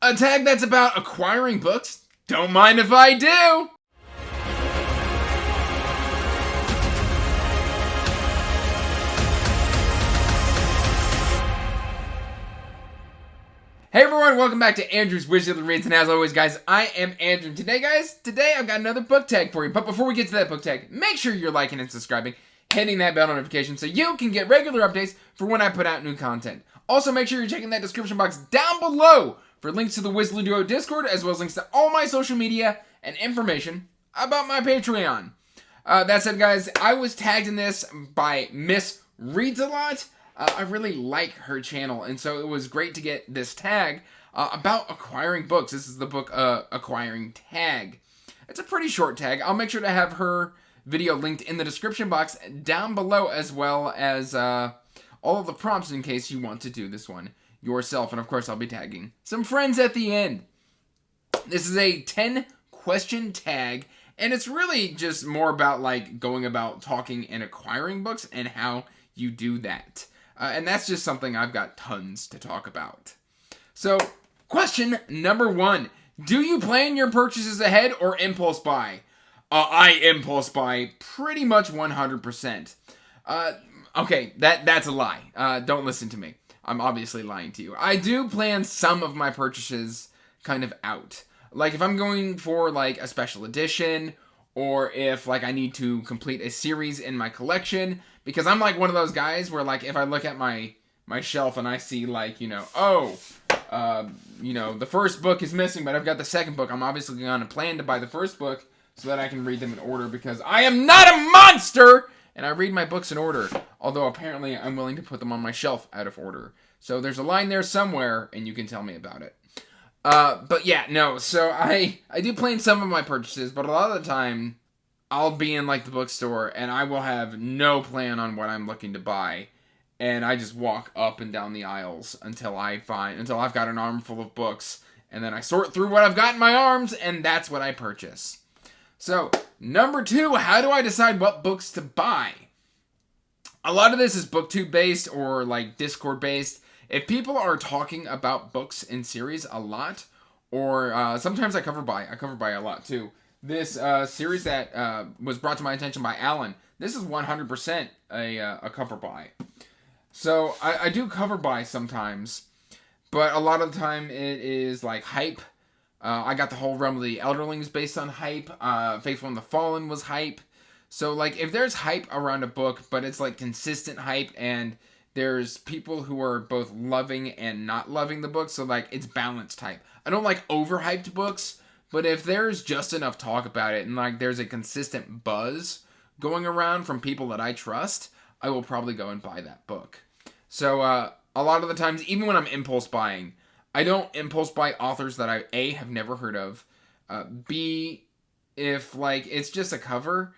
A tag that's about acquiring books? Don't mind if I do! Hey everyone, welcome back to Andrew's Wizard of Reads, and as always guys, I am Andrew. Today I've got another book tag for you, but before we get to that book tag, make sure you're liking and subscribing, hitting that bell notification so you can get regular updates for when I put out new content. Also make sure you're checking that description box down below for links to the Wizard Duo Discord, as well as links to all my social media and information about my Patreon. That said guys, I was tagged in this by Miss Reads a Lot. I really like her channel, and so it was great to get this tag about acquiring books. This is the book Aquiring tag. It's a pretty short tag. I'll make sure to have her video linked in the description box down below, as well as all of the prompts in case you want to do this one yourself. And of course, I'll be tagging some friends at the end. This is a 10-question tag, and it's really just more about like going about talking and acquiring books and how you do that. And that's just something I've got tons to talk about. So, question number 1. Do you plan your purchases ahead or impulse buy? I impulse buy pretty much 100%. Okay, that's a lie. Don't listen to me. I'm obviously lying to you. I do plan some of my purchases kind of out. Like if I'm going for like a special edition, or if like I need to complete a series in my collection, because I'm like one of those guys where like if I look at my shelf and I see like, the first book is missing, but I've got the second book, I'm obviously going to plan to buy the first book so that I can read them in order, because I am not a monster and I read my books in order, although apparently I'm willing to put them on my shelf out of order. So there's a line there somewhere and you can tell me about it. But yeah, no, so I do plan some of my purchases, but a lot of the time, I'll be in, like, the bookstore, and I will have no plan on what I'm looking to buy, and I just walk up and down the aisles until I've got an armful of books, and then I sort through what I've got in my arms, and that's what I purchase. So, number 2, how do I decide what books to buy? A lot of this is BookTube-based or, like, Discord-based. If people are talking about books in series a lot, or sometimes I cover buy a lot too. This series that was brought to my attention by Alan, this is 100% a cover buy. So I do cover buy sometimes, but a lot of the time it is like hype. I got the whole Realm of the Elderlings based on hype. Faithful and the Fallen was hype. So like if there's hype around a book, but it's like consistent hype, and there's people who are both loving and not loving the book, so like it's balanced type. I don't like overhyped books, but if there's just enough talk about it and like there's a consistent buzz going around from people that I trust, I will probably go and buy that book. So a lot of the times, even when I'm impulse buying, I don't impulse buy authors that I A, have never heard of, B, if like it's just a cover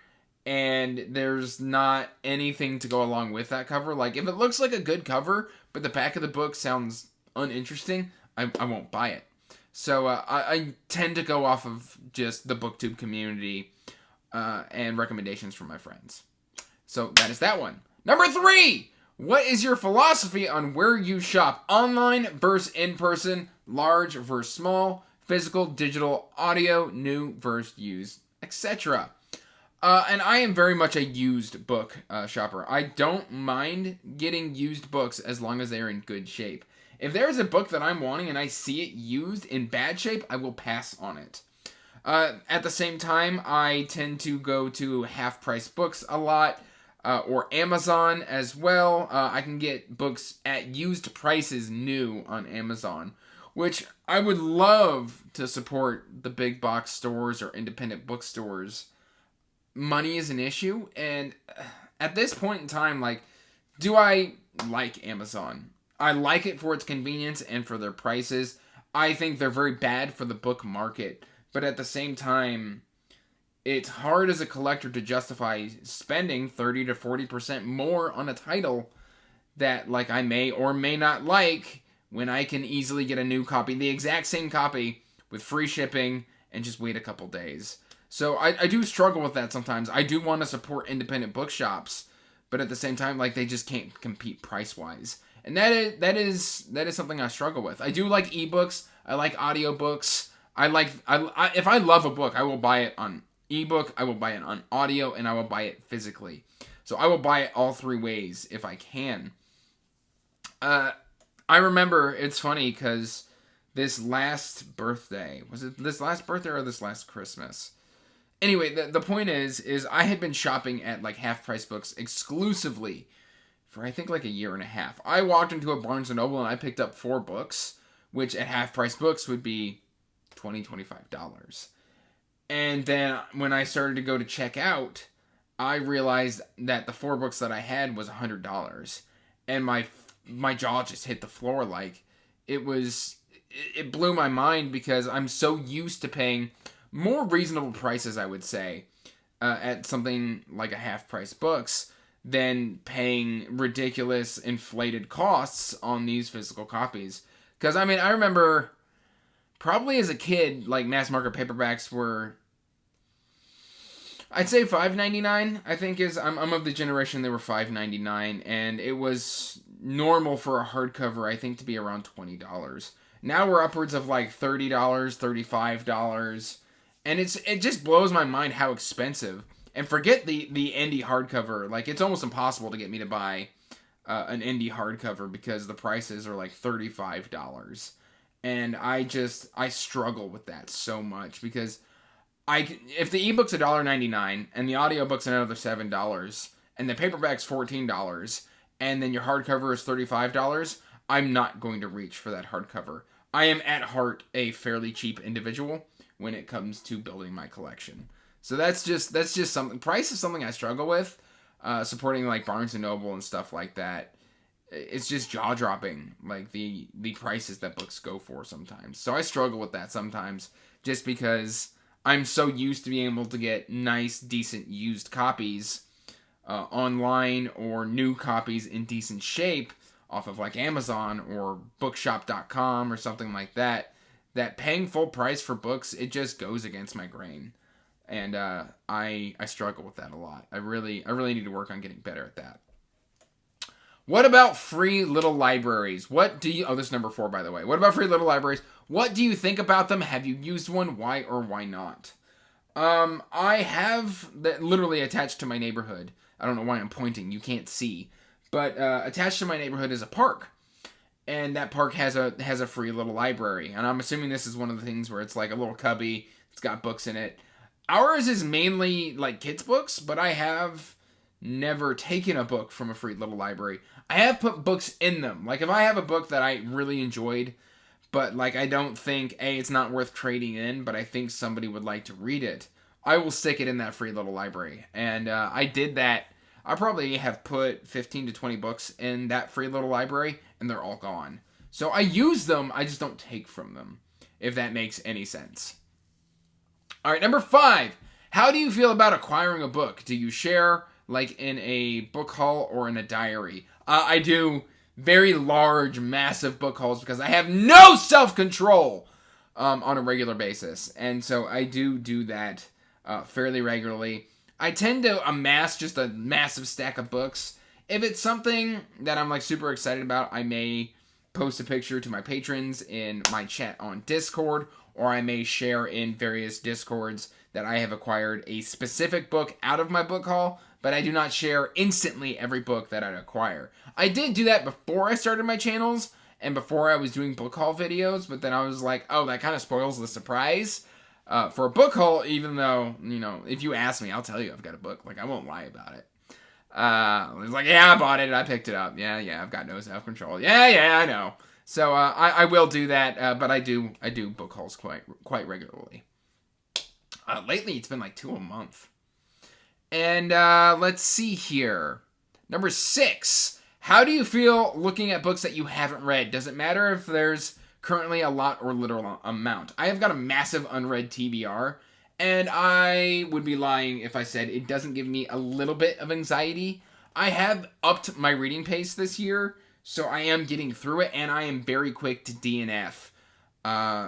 and there's not anything to go along with that cover. Like, if it looks like a good cover, but the back of the book sounds uninteresting, I won't buy it. So, I tend to go off of just the BookTube community, and recommendations from my friends. So, that is that one. Number 3! What is your philosophy on where you shop? Online versus in-person, large versus small, physical, digital, audio, new versus used, etc. And I am very much a used book shopper. I don't mind getting used books as long as they're in good shape. If there's a book that I'm wanting and I see it used in bad shape, I will pass on it. At the same time, I tend to go to half-price books a lot, or Amazon as well. I can get books at used prices new on Amazon, which I would love to support the big box stores or independent bookstores. Money is an issue, and at this point in time, like, do I like Amazon? I like it for its convenience and for their prices. I think they're very bad for the book market, but at the same time, it's hard as a collector to justify spending 30 to 40% more on a title that, like, I may or may not like, when I can easily get a new copy, the exact same copy, with free shipping, and just wait a couple days. So I do struggle with that sometimes. I do want to support independent bookshops, but at the same time, like, they just can't compete price-wise. And that is something I struggle with. I do like ebooks. I like audiobooks. If I love a book, I will buy it on ebook, I will buy it on audio, and I will buy it physically. So I will buy it all three ways if I can. I remember, it's funny because this last birthday, was it this last birthday or this last Christmas? Anyway, the point is I had been shopping at like Half Price Books exclusively for I think like a year and a half. I walked into a Barnes & Noble and I picked up 4 books, which at Half Price Books would be $25. And then when I started to go to check out, I realized that the 4 books that I had was $100. And my jaw just hit the floor. Like, it blew my mind because I'm so used to paying more reasonable prices, I would say, at something like a Half Price Books than paying ridiculous inflated costs on these physical copies. Because, I mean, I remember probably as a kid, like, mass market paperbacks were, I'd say $5.99, I think I'm of the generation they were $5.99, and it was normal for a hardcover, I think, to be around $20. Now we're upwards of like $30, $35, and it just blows my mind how expensive. And forget the indie hardcover, like it's almost impossible to get me to buy an indie hardcover because the prices are like $35. And I struggle with that so much because if the ebook's $1.99 and the audiobook's another $7 and the paperback's $14 and then your hardcover is $35, I'm not going to reach for that hardcover. I am at heart a fairly cheap individual when it comes to building my collection. So that's just something. Price is something I struggle with. Supporting like Barnes and Noble and stuff like that. It's just jaw dropping, like the prices that books go for sometimes. So I struggle with that sometimes, just because I'm so used to being able to get nice, decent used copies online or new copies in decent shape off of like Amazon or bookshop.com or something like that. That paying full price for books, it just goes against my grain. And I struggle with that a lot. I really need to work on getting better at that. What about free little libraries? This is number 4, by the way. What about free little libraries? What do you think about them? Have you used one? Why or why not? I have that literally attached to my neighborhood. I don't know why I'm pointing. You can't see. But attached to my neighborhood is a park. And that park has a free little library. And I'm assuming this is one of the things where it's like a little cubby. It's got books in it. Ours is mainly like kids' books, but I have never taken a book from a free little library. I have put books in them. Like if I have a book that I really enjoyed, but like I don't think, it's not worth trading in, but I think somebody would like to read it, I will stick it in that free little library. And I did that. I probably have put 15 to 20 books in that free little library, and they're all gone. So I use them, I just don't take from them, if that makes any sense. All right, number 5. How do you feel about acquiring a book? Do you share, like in a book haul or in a diary? I do very large, massive book hauls because I have no self-control on a regular basis. And so I do that fairly regularly. I tend to amass just a massive stack of books. If it's something that I'm like super excited about, I may post a picture to my patrons in my chat on Discord, or I may share in various Discords that I have acquired a specific book out of my book haul, but I do not share instantly every book that I acquire. I did do that before I started my channels and before I was doing book haul videos, but then I was like, oh, that kind of spoils the surprise for a book haul, even though, if you ask me, I'll tell you I've got a book. Like, I won't lie about it. It's like, yeah, I bought it, I picked it up. Yeah, I've got no self-control. Yeah, I know. So I will do that, but I do book hauls quite regularly. Lately, it's been like 2 a month. And let's see here. Number 6. How do you feel looking at books that you haven't read? Does it matter if there's currently a lot or literal amount? I have got a massive unread TBR, and I would be lying if I said it doesn't give me a little bit of anxiety. I have upped my reading pace this year, so I am getting through it, and I am very quick to DNF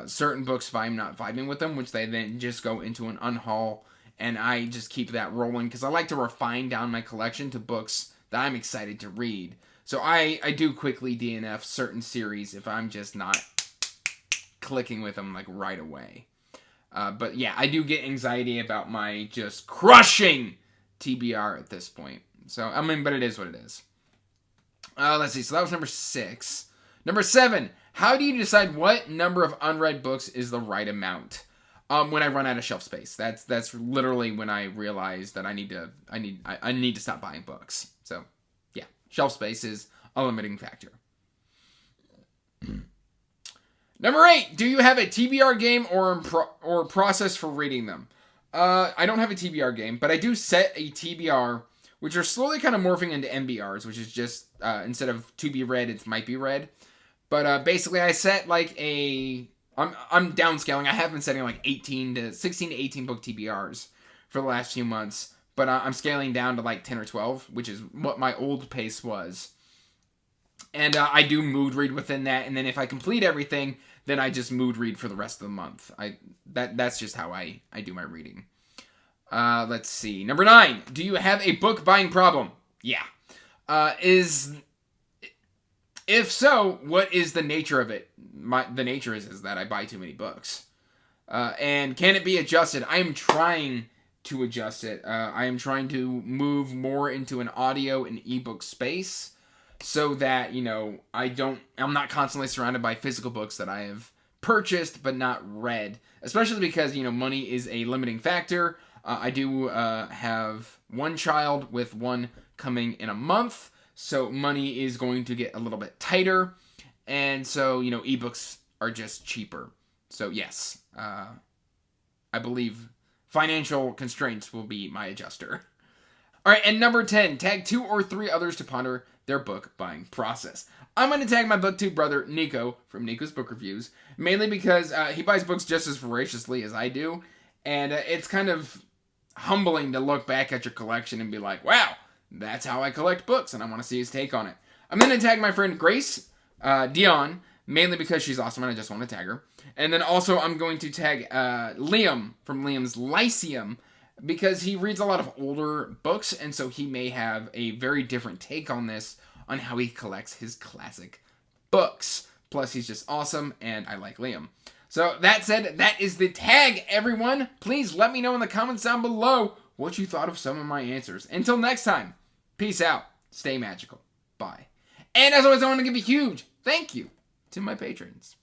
certain books if I'm not vibing with them, which they then just go into an unhaul, and I just keep that rolling, because I like to refine down my collection to books that I'm excited to read. So I do quickly DNF certain series if I'm just not clicking with them like right away. But yeah, I do get anxiety about my just crushing TBR at this point. So, I mean, but it is what it is. Let's see. So that was number 6. Number 7. How do you decide what number of unread books is the right amount? When I run out of shelf space. That's literally when I realize that I need to stop buying books. So, yeah, shelf space is a limiting factor. Number 8. Do you have a TBR game or process for reading them? I don't have a TBR game, but I do set a TBR, which are slowly kind of morphing into MBRs, which is just instead of to be read, it might be read. But basically, I set like I'm downscaling. I have been setting like 16 to 18 book TBRs for the last few months, but I'm scaling down to like 10 or 12, which is what my old pace was. And I do mood read within that, and then if I complete everything, then I just mood read for the rest of the month. That's just how I do my reading. Let's see. Number 9. Do you have a book buying problem? Yeah. If so, what is the nature of it? The nature is that I buy too many books. And can it be adjusted? I am trying to adjust it. I am trying to move more into an audio and ebook space so that, I'm not constantly surrounded by physical books that I have purchased but not read. Especially because, money is a limiting factor. I do have one child with one coming in a month. So money is going to get a little bit tighter. And so, ebooks are just cheaper. So yes, I believe financial constraints will be my adjuster. All right, and number 10, tag 2 or 3 others to ponder their book buying process. I'm going to tag my booktube brother, Nico, from Nico's Book Reviews, mainly because he buys books just as voraciously as I do. And it's kind of humbling to look back at your collection and be like, wow, that's how I collect books, and I want to see his take on it. I'm going to tag my friend Grace Dion, mainly because she's awesome and I just want to tag her. And then also I'm going to tag Liam from Liam's Lyceum, because he reads a lot of older books, and so he may have a very different take on this, on how he collects his classic books. Plus, he's just awesome, and I like Liam. So, that said, that is the tag, everyone. Please let me know in the comments down below what you thought of some of my answers. Until next time, peace out, stay magical, bye. And as always, I want to give a huge thank you to my patrons.